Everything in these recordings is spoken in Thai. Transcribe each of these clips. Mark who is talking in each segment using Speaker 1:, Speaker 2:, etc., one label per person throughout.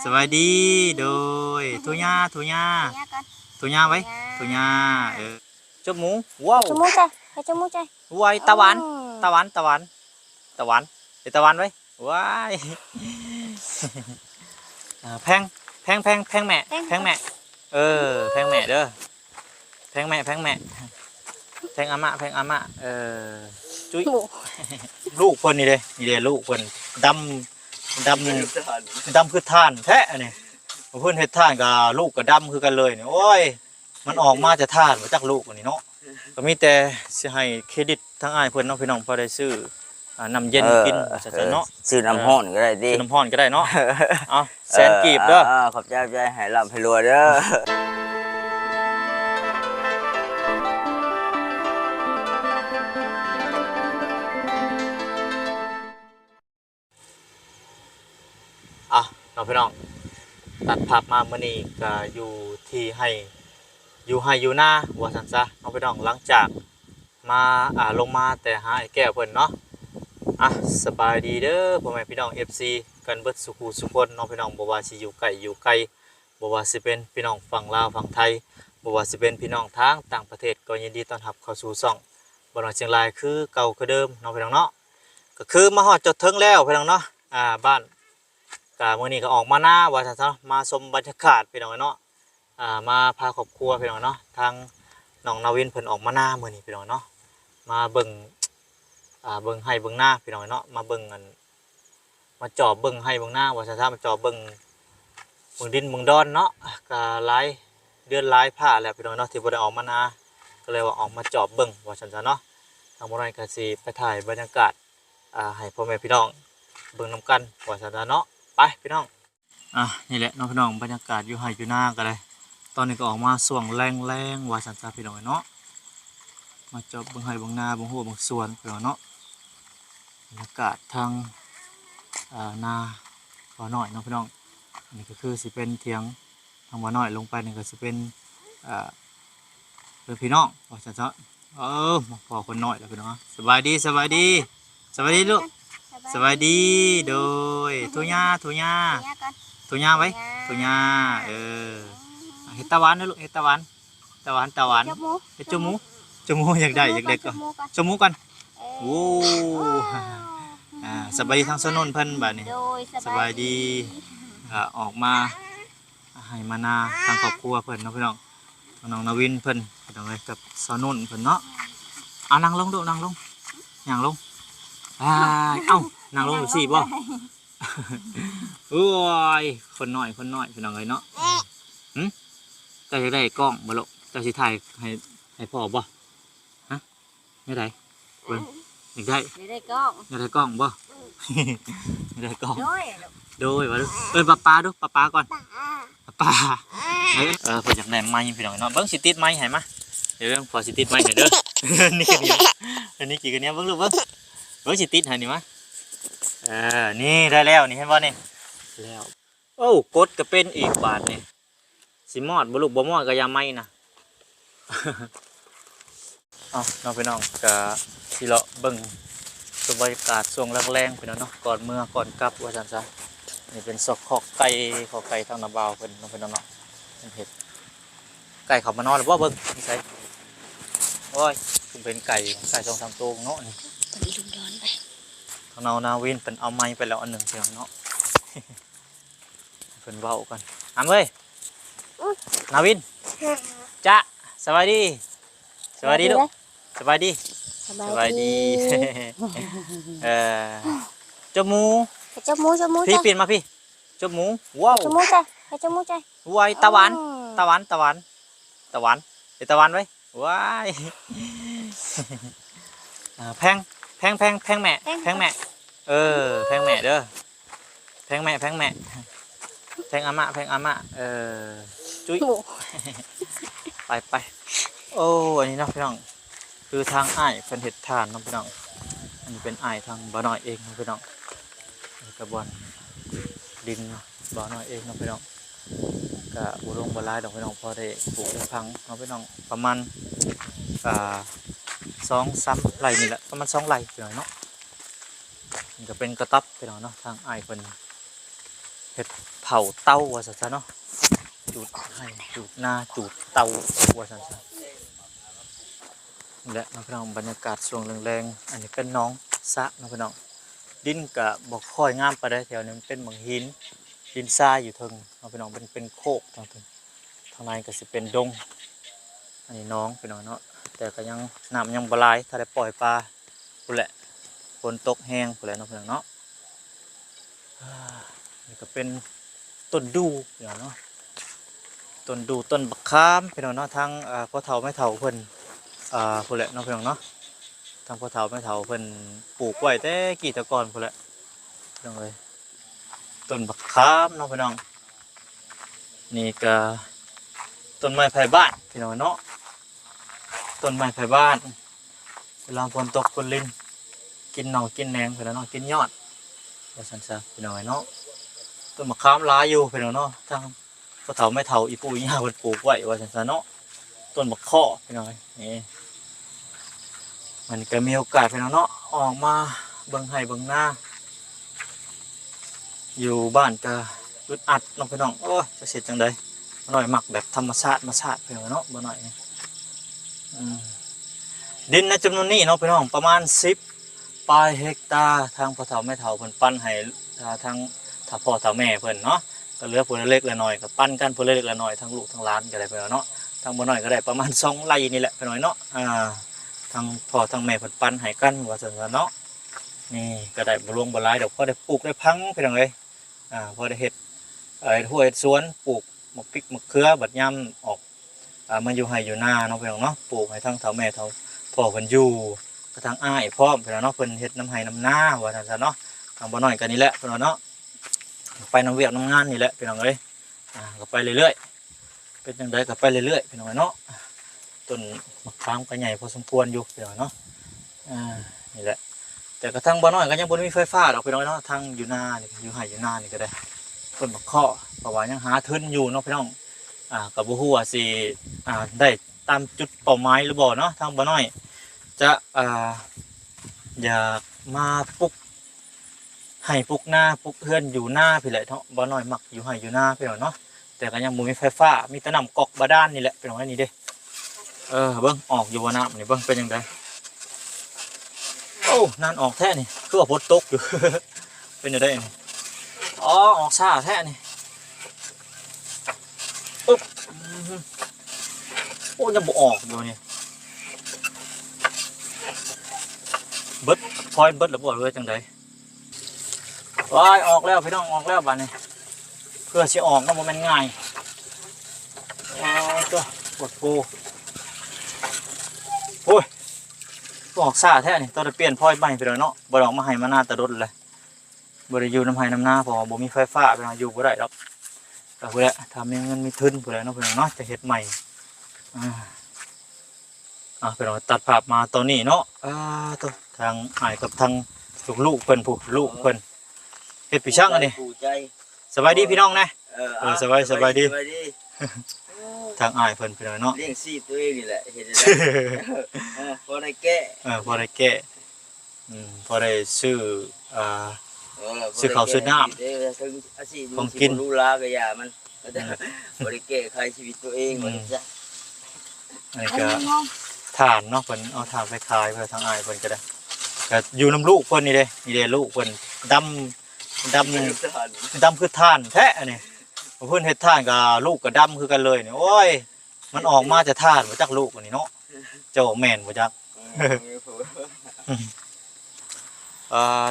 Speaker 1: สบายดีโดยทุญาทุญาไว้ทุญาจมูกว้าว
Speaker 2: จมูกใจให้จมูกใจ
Speaker 1: วายตะวันตะวันตะวันตะวันไอตะวันไว้ว้ายแพงแพงแพงแพงแม่แพงแม่แพงแม่เด้อแพงแม่แพงแม่แพงอาม่าแพงอาม่าจุ้ยลูกคนนี่เลยลูกคนดำดำคือท่านแท้เนี่ยเพื่อนเฮ็ดท่านกับลูกกับดำคือกันเลยเนี่ยโอ้ยมันออกมาจะท่านมาจากลูกนี่เนาะก็มีแต่สิให้เครดิตทั้งอ้ายเพื่อนน้องพี่น้องพอได้ซื้อน้ำเย็นกินจะเนาะ
Speaker 3: ซื้อน้ำห้อนก็ได้ดิ
Speaker 1: ซื้อน้ำห้อนก็ได้เนาะเอาแสนกีบเด้อ
Speaker 3: ขอบใจให้ร่ำให้รวยเด้อ
Speaker 1: น้องพี่น้องตัดภาพมาเมื่อนี้ก็อยู่ที่ให้อยู่หน้าวัดสันซะน้องพี่น้องหลังจากมาลงมาแต่หาไอ้แก้วเพิ่นเนาะสบายดีเด้อพ่อแม่พี่น้อง FC กันเบิดสุขุสุคนน้องพี่น้องบ่ว่าสิอยู่ไกลบ่ว่าสิเป็นพี่น้องฝั่งลาวฝั่งไทยบ่ว่าสิเป็นพี่น้องทางต่างประเทศก็ยินดีต้อนรับเข้าสู่ช่องบ่น้อยเชียงรายคือเก่าคือเดิมน้องพี่น้องเนาะก็คือมาฮอดจดถึงแล้วพี่น้องเนาะบ้านก็มื้อนี้ก็ออกมาหน้าว่าซั่นซะมาชมบรรยากาศพี่น้องเนาะมาพาครอบครัวพี่น้องเนาะทางน้องนาวินเพิ่นออกมาหน้ามื้อนี้พี่น้องเนาะมาเบิ่งให้เบิ่งหน้าพี่น้องเนาะมาเบิ่งกันมาจอบเบิ่งให้เบิ่งหน้าว่าซั่นซะมาจอบเบิ่งดินเบิ่งดอนเนาะก็หลายเดือนหลายผ้าแล้วพี่น้องเนาะที่บ่ได้ออกมาหน้าก็เลยว่าออกมาจอบเบิ่งว่าซั่นซะเนาะทางบ่ได้ก็สิไปถ่ายบรรยากาศให้พ่อแม่พี่น้องเบิ่งนํกันว่าซั่นซะเนาะไปพี่น้องนี่แหละน้องพี่น้องบรรยากาศอยู่ให้อยู่หน้ากันเลยตอนนี้ก็ออกมาส่วงแรงว่าซั่นซะพี่น้องเนาะมาจอบเบิ่งให้เบิ่งหน้าเบิ่งหัวเบิ่งสวนพี่น้องเนาะบรรยากาศทางนาบ่อน้อยน้องพี่น้องอันนี้ก็คือสิเป็นเถียงทางบ่อน้อยลงไปนี่ก็สิเป็นเพื่อนพี่น้องว่าซั่นซะพอคนน้อยแล้วพี่น้องสบายดีลูกสบายดีโดยทุญาไว้ทุญาเฮ็ดตะวันนะลูกเฮ็ดตะวันเฮ็ดจมูกอยากได้ก็จมูกกันโอ้สบายดีทางสนนเพิ่นบัดนี้สบายดีออกมาให้มานาทางครอบครัวเพิ่นเนาะพี่น้องน้องนาวินเพิ่นพี่น้องเอ้ยกับสนนเพิ่นเนาะนั่งลงดูนั่งลงนั่งลงนั่งลงอยู่สิบ่โอ้ยคนน้อยพี่น้องเอ้ยเนาะเจ้าจะได้กล้องบ่ลูกเจ้าสิถ่ายให้พ่อบ่ฮะไม่ได้เบิ่งอยากได้กล้องบ่อยากได้กล้องโดยว่าดูป้าดูป้าก่อนป้าเพิ่นอยากได้ไม้พี่น้องเนาะเบิ่งสิติดไม้ให้มาเดี๋ยวพอสิติดไม้ให้เด้อนี่กันนี้อันนี้กี่กันเนี้ยเบิ่งลูกเบิ่งสิติดให้นี่มานี่ได้แล้วนี่เห็นบ่นี่แล้วโอ้กดก็เป็นอีกบาทนี่สิมอดบ่ลูกบ่มอดก็อย่าไม้นะน้องพี่น้องก็สิเลาะเบิ่งบรรยากาศช่วงแรงๆพี่น้องเนาะก่อนเมื่อก่อนกลับว่าซั่นซะนี่เป็นซอกขอกไก่ทางนาบาวเพิ่นน้องพี่น้องเนาะเป็นเห็ดไก่เขามานอนหรือว่าเบิ่งนี่ใส่โอ้ยเป็นไก่2-3ตัวเนาะนี่ทางนาวินเพิ่นเอาไม้ไปแล้วอันหนึ่งพี่น้องเนาะเพิ่นเว้ากันเอ้ยนาวินจ๊ะสวัสดีลูกสบายดีจมูกพี่เปลี่ยนมาพี่จมูกว้าว
Speaker 2: จมูกใจให้จมูกใจ
Speaker 1: วายตะวันไอ้ตะวันไว้ว้ายแพงแม่แพงแม่แพงแม่เด้อแพงแม่แพงอาม่าจุ้ยไปโอ้อันนี้นะพี่น้องคือทางอ้ายเป็นเห็ดทานน้องพี่น้องอันนี้เป็นอ้ายทางบ่อน้อยเองน้องพี่น้องกระบวนดินบ่อน้อยเองน้องพี่น้องกะบุรงบ่ลายน้องพี่น้องพอได้ปลูกพังน้องพี่น้องประมาณ2-3 ไร่นี่แหละประมาณ2 ไร่พี่น้องเนาะมันจะเป็นกระต๊อบพี่น้องเนาะทางอ้ายเป็น เฮ็ดเผาเตาว่าซั่นซะเนาะจูดให้จูดหน้าจูดเตาว่าซั่นซะและน้องพี่น้องบรรยากาศช่วงแรงๆอันนี้เป็นหน้องสระน้องพี่น้องดินก็บ่ค่อยงามปานใดแถวนี้มันเป็นบางหินดินทรายอยู่เทิงน้องพี่น้องเป็นโคกทางเทิงทางในก็สิเป็นดงอันนี้น้องพี่น้องเนาะแต่ก็ยังน้ำยังบ่หลายถ้าได้ปล่อยปลาพุ่นแหละฝนตกแห้งพุ่นแหละน้องพี่น้องเนาะนี่ก็เป็นต้นดูพี่น้องเนาะต้นดูต้นบักขามพี่น้องเนาะทางพ่อเฒ่าแม่เฒ่าเพิ่นพุ่นแหละน้องพี่น้องเนาะทางพ่อเฒ่าแม่เฒ่าเพิ่นปลูกไว้แต่กี่แตะก่อนพุ่นแหละพี่น้องเอ้ยต้นบักขามน้องพี่น้องนี่ก็ต้นไม้ไผ่บ้านพี่น้องเนาะต้นไม้ไผ่บ้านเวลาฝนตกฝนลิ้นกินหน่อกินแหนงพี่น้องเนาะกินยอดว่าซั่นซะพี่น้องเนาะต้นมะขามหลายอยู่พี่น้องเนาะทางพ่อเฒ่าแม่เฒ่าอีปู่อีย่าเพิ่นปลูกไว้ว่าซั่นซะเนาะต้นมะข้อพี่น้องนี่มันก็มีโอกาสพี่น้องเนาะออกมาเบิ่งไร่เบิ่งนาอยู่บ้านก็อึดอัดน้องพี่น้องโอ้ยจะเสร็จจังได๋บ่น้อยมักแบบธรรมชาติพี่น้องเนาะบ่น้อยดินในจำนวนนี้เนาะพี่น้องประมาณ10ปลายเฮกตาร์ทางพ่อเฒ่าแม่เฒ่าเพิ่นปั้นให้ทางถ้าพ่อถ้าแม่เพิ่นเนาะก็เหลือผู้ละเล็กละน้อยก็ปั้นกันผู้ละเล็กละน้อยทั้งลูกทั้งหลานก็ได้เพิ่นเนาะทางบ่น้อยก็ได้ประมาณ2ไร่นี่แหละพี่น้อยเนาะทางพ่อทางแม่เพิ่นปั้นให้กันว่าซั่นเนาะนี่ก็ได้บ่รวมบ่หลายดอกพอได้ปลูกได้พังพี่น้องเอ้ยพอได้เฮ็ดหัวเฮ็ดสวนปลูกมะพริกมะเขือบัดยามออกมันอยู่ไร่อยู่นาเนาะพี่น้องเนาะปลูกให้ทั้งเฒ่าแม่เฒ่าพ่อเพิ่นอยู่ก็ทางอ้ายพร้อมพี่น้องเนาะเพิ่นเฮ็ดน้ำไร่น้ำนาว่าซั่นซะเนาะทางบ่น้อยก็นี่แหละพี่น้องเนาะไปน้ำเวียกน้ำงานนี่แหละพี่น้องเอ้ยก็ไปเรื่อยๆเป็นจังไดก็ไปเรื่อยๆพี่น้องเนาะต้นมะขามก็ใหญ่พอสมควรอยู่พี่น้องเนาะนี่แหละแต่กระทั่งบ่น้อยก็ยังบ่มีไฟฟ้าดอกพี่น้องเนาะทางอยู่นานี่อยู่ไร่อยู่นานี่ก็ได้ต้นมะข้อเพราะว่ายังหาทุนอยู่เนาะพี่น้องก็บ่ฮู้ว่าสิได้ตามจุดเป้าหมายหรือบ่เนาะทางบ่น้อยจะอยากมาปลูกให้ปลูกนาปลูกเพื่อนอยู่หน้าพี่แหละเนาะบ่น้อยมักอยู่ให้อยู่หน้าพี่น้องเนาะแต่ก็ยังบ่มีไฟฟ้ามีแต่น้ำก๊อกบาดาลนี่แหละพี่น้องนี่เด้เบิ่งออกอยู่บ่น้ำนี่เบิ่งเป็นจังไดโอ้นั่นออกแท้นี่คือว่าฝนตกอยู่ เป็นจังไดนี่อ๋อออกช้าแท้นี่ปึ๊บโอ้ยังบ่ออกอยู่นี่เบิดพอยเบิดแล้วบ่เลยจังไดว้ายออกแล้วพี่น้องออกแล้วบ้านนี้เพื่อสิออกก็บ่แม่นง่ายตัวปวดปูโอ้ยออกซ่าแท้นี่ต้องได้เปลี่ยนพอยใหม่ไปแล้วเนาะบ่ได้ออกมาให้มาหน้าตะดดเลยบ่ได้อยู่น้ำไห้น้ำหน้าเพราะบ่มีไฟฟ้าพี่น้องอยู่บ่ได้ดอกก็พุ่นแหละถ้ามีเงินมีทุนพุ่นแหละเนาะพี่น้องเนาะจะเฮ็ดใหม่พี่น้องตัดภาพมาตอนนี้เนาะตัวทางอ้ายกับทางลูกเพิ่นผู้ลูกเพิ่นเฮ็ดปีช่างอันนี้สบายดีพี่น้องนะสบายดีทางอ้ายเพิ่นพี่น้องเนาะ
Speaker 3: เลี้ยงชีพตัวเองนี่แหละเฮ็ดได้พอได้แก้
Speaker 1: พอได้แก้พอได้ซื้อซื้อข้าวซื้อน้ำของกิน
Speaker 3: รู้ลาก็อย่ามันบ่ได้แก้ไขชีวิตตัวเองว่าจัง
Speaker 1: อันนี้ก็ถ่านเนาะเพิ่นเอาถ่านไปขายเพื่อทางอ้ายเพิ่นก็ได้ก็อยู่นำลูกเพิ่นนี่เด้ลูกเพิ่นดำคือท่านแท้อันนี้เพิ่นเฮ็ดท่านกับลูกก็ดำคือกันเลยนี่โอ้ยมันออกมาจะท่านบ่จักลูกอันนี้เนาะเจ้าแม่นบ่จัก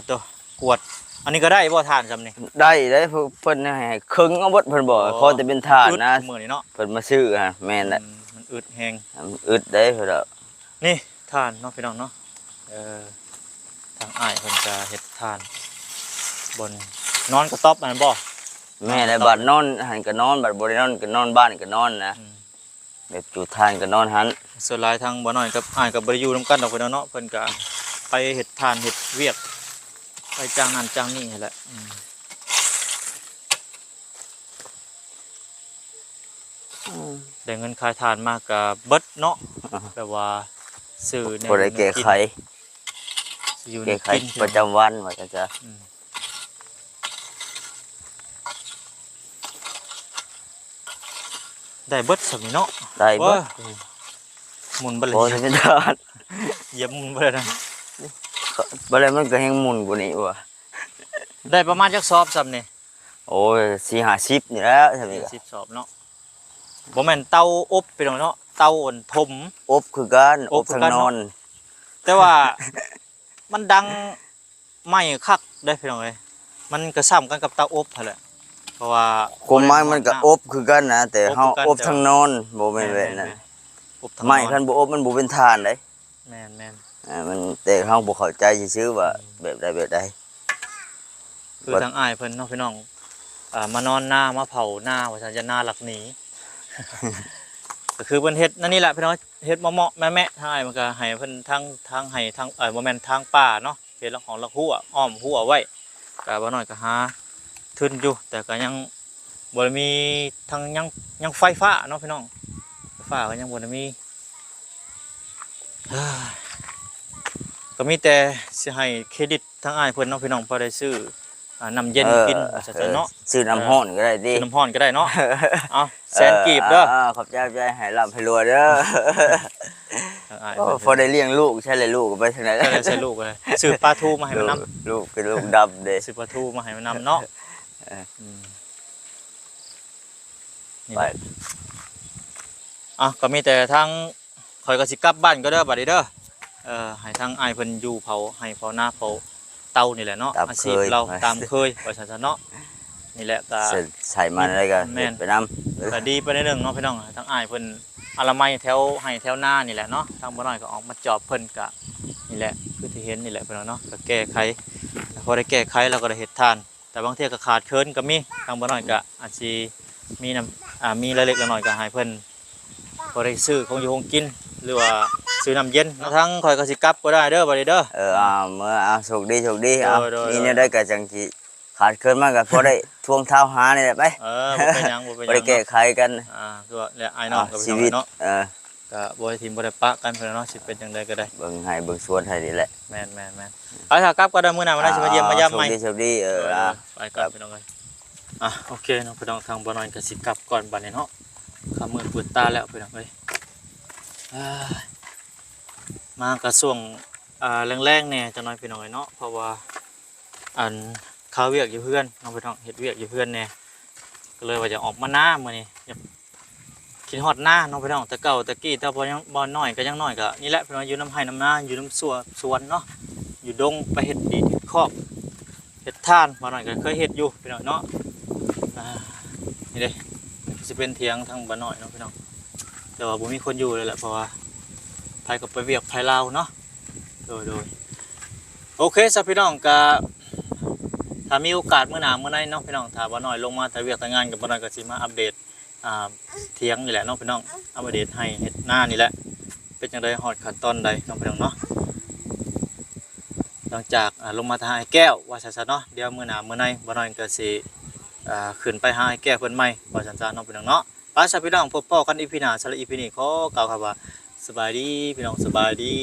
Speaker 1: ตัวกวดอันนี้ก็ได้บ่ท่านซำนี่
Speaker 3: ได้เพิ่นให้ครึ่งเอาเบิดเพิ่นบ่ขอแต่เป็นท่านนะ
Speaker 1: มื้อนี้เนาะ
Speaker 3: เพิ่นมาซื้อฮะแม่นแหละ
Speaker 1: มันอึดแฮง
Speaker 3: อึดได้เพิ่น
Speaker 1: นี่ท่านเนาะพี่น้องเนาะทางอ้ายเพิ่นจะเฮ็ดท่านบนนอนกระต๊อบอันนั้นบ่
Speaker 3: แม่ได้บัดนอนหันก็นอนบัดบ่ได้นอนก็นอนบ้านก็นอนนะแบบจุดทานก็นอนหัน
Speaker 1: ส่วนหลายทางบ่น้อยกับอ้ายก็บ่ได้อยู่นำกันดอกเพิ่นเนาะเพิ่นก็ไปเฮ็ดท่านเฮ็ดเวียกไปจ้างนั่นจ้างนี่นั่นแหละได้เงินขายท่านมากก็เบิดเนาะแปลว่าซื้อ
Speaker 3: บ่ได้แก้ไขแก้ไขประจำวันว่าจังซะ
Speaker 1: ได้เบิดสำนี้เนาะ
Speaker 3: ได้เบิด
Speaker 1: หมุนบ่เลย
Speaker 3: โอ้ยเป็นทาน
Speaker 1: เหยียบหมุนบ่เลยนะ
Speaker 3: บ่ได้มันก็แฮงหมุนกว่านี้ว่ะ
Speaker 1: ได้ประมาณจักสอบสำนี่
Speaker 3: โอ้ย4-50นี่แหล้วทำนี่ก็
Speaker 1: 10สอบเนาะบ่แม่นเตาอบไปดอกเนาะเตาอ่อนทม
Speaker 3: อบคือกัน
Speaker 1: อ
Speaker 3: อ
Speaker 1: บบ คือ
Speaker 3: ทาง
Speaker 1: กัน
Speaker 3: น
Speaker 1: เนาะ
Speaker 3: อน
Speaker 1: แต่ว่า มันดังไหม้คักได้พี่น้องเอ้ยมันก็ซ้ำกันกับเตาอบหั่นแหละเพราะว่า
Speaker 3: ความหมายมันก็อบคือกันนะแต่เฮา
Speaker 1: อบคือกัน
Speaker 3: อบทางนอนบ่แม่นแบบนั้น
Speaker 1: อบทาง
Speaker 3: ไม่คันบ่อบมันบ่เป็นทานเด้
Speaker 1: แม่น
Speaker 3: มันแต่เฮาบ่เข้าใจซื่อๆว่าแบบใด
Speaker 1: คือทางอ้ายเพิ่นเนาะพี่น้องมานอนหน้ามาเผาหน้าว่าซั่นจะหน้าหลักหนี ก็คือเพิ่นเฮ็ดนั่นนี่แหละพี่น้องเฮ็ดเหมาะๆแม่ๆทางอ้ายมันก็ให้เพิ่นทางให้ทางบ่แม่นทางป่าเนาะเฮ็ดละของละหัวอ้อมหัวไว้ก็บ่น้อยก็หาทุนอยู่แต่ก็ยังบ่ได้มีทางยังไฟฟ้าเนาะพี่น้องไฟฟ้าก็ยังบ่ได้มี ก็มีแต่สิให้เครดิตทางอ้ายเพิ่นเนาะพี่น้องพอได้ซื้อน้ำเย็นกินว่าซั่นเนาะ
Speaker 3: ซื้อน้ำร้อนก็ได้ติ
Speaker 1: ซื้อน้ำร้อนก็ได้เนาะเอาแสนกีบเด้อ
Speaker 3: ขอบใจให้ร่ำให้รวยเด้อ
Speaker 1: ทางอ้าย
Speaker 3: โอ้
Speaker 1: เพิ่น
Speaker 3: พอได้เลี้ยงลูกใช่เลยลูกก็ไปทางไหน
Speaker 1: ก็ได้ใส่ลูกเลยซื้อปลาทูมาให้มันนำ
Speaker 3: ลูกเป็นลูกดำเด้
Speaker 1: ซื้อปลาทูมาให้มันนำเนาะนี่แหละก็มีแต่ทางข่อยก็สิกลับบ้านก็เด้อบัดนี้เด้อให้ทางอ้ายเพิ่นอยู่เผาให้เผาหน้าเผาเตานี่แหละเนาะอาชีพเราตามเคยว่าซั่นเนาะนี่แหละก็
Speaker 3: ใส่มันอะไรก็
Speaker 1: แม่น
Speaker 3: ไปนำ
Speaker 1: ก็ดีไปในเรื่องเนาะพี่น้องทางอ้ายเพิ่นอนามัยแถวให้แถวหน้านี่แหละเนาะทางบ่น้อยก็ออกมาจอบเพิ่นก็นี่แหละคือที่เห็นนี่แหละพี่น้องเนาะก็แก้ไขพอได้แก้ไขเราก็ได้เฮ็ดทาน แต่บางเที่ยก็ขาดเคินก็มีทางบ่น้อยก็อาจสิมีมีรายละเอียดละหน่อยก็ให้เพิ่นพอได้ซื้อของอยู่ของกินหรือว่าซื้อน้ำเย็นทั้งข่อยก็สิกลับก็ได้เด้อบัดนี้เด้อ
Speaker 3: เมื่อโชคดี
Speaker 1: โดย
Speaker 3: นี่เนี่ยได้ก็จังสิขาดเคินมากก็พอได้ทวงเท้าหานี่แหละไป
Speaker 1: บ่เป็นหยังบ่เป็นห
Speaker 3: บ่
Speaker 1: ยัง
Speaker 3: ได้แก้ไขกัน
Speaker 1: คือว่าและอ้ายน้องก็
Speaker 3: ชี
Speaker 1: เป็น
Speaker 3: วิต
Speaker 1: เนาะก็บ่ได้ทิมบ่ได้ปะกันเพิ่นเนาะสิเป็นจังไดก็ได้
Speaker 3: เบิ่งให้เบิ่งสวนให้นี่แหละ
Speaker 1: แม่นเอาถ้ากลับก็ได้มื้อหน้าวันนั้นสิมาเยี่ยมมายามใหม่
Speaker 3: โชคดี
Speaker 1: ไปก่อนพี่น้องเอ้ยโอเคเนาะพี่น้องทางบ่น้อยก็สิกลับก่อนบัดนี้เนาะค่ำมื้อเปิดตาแล้วพี่น้องเอ้ยมากระช่วงแรงๆแน่จังน้อยพี่น้องเอ้ยเนาะเพราะว่าอันข้าวเวียกอยู่เพื่อนน้องพี่น้องเฮ็ดเวียกอยู่เพื่อนแน่ก็เลยว่าจะออกมาหน้ามื้อนี้อยากคิดฮอดหน้าน้องพี่น้องแต่เก่าแต่กี้แต่บ่น้อยก็ยังน้อยก็นี่แหละพี่น้องอยู่น้ำไห้น้ำนาอยู่น้ำสวนเนาะอยู่ดงไปเฮ็ดดินครอบเฮ็ดทานบ่น้อยก็เคยเฮ็ดอยู่พี่น้องเนาะนี่เด้สิเป็นเถียงทางบ่น้อยเนาะพี่น้องแต่ว่าบ่มีคนอยู่เลยแหละเพราะว่าไผก็ไปเวียกไผลาวเนาะโดยโอเคซะพี่น้องก็ถ้ามีโอกาสมื้อหน้ามื้อใดเนาะพี่น้องถ้าบ่น้อยลงมาแต่เวียกแต่งานก็บ่น้อยก็สิมาอัปเดตเถียงนี่แหละเนาะพี่น้องอัปเดตให้เฮ็ดหน้านี่แหละเป็นจังได๋ฮอดขั้นตอนใดน้องพี่น้องเนาะหลังจากลงมาทางไอ้แก้วว่าซั่นๆเนาะเดี๋ยวมื้อหน้ามื้อใดบ่น้อยก็สิขึ้นไปหาไอ้แก้วเพิ่นใหม่ว่าซั่นๆเนาะพี่น้องเนาะไปซะพี่น้องพบพ้อกันอีพีหน้าสำหรับอีพีนี้ขอกล่าวคำว่าสบายดีพี่น้องสบายดี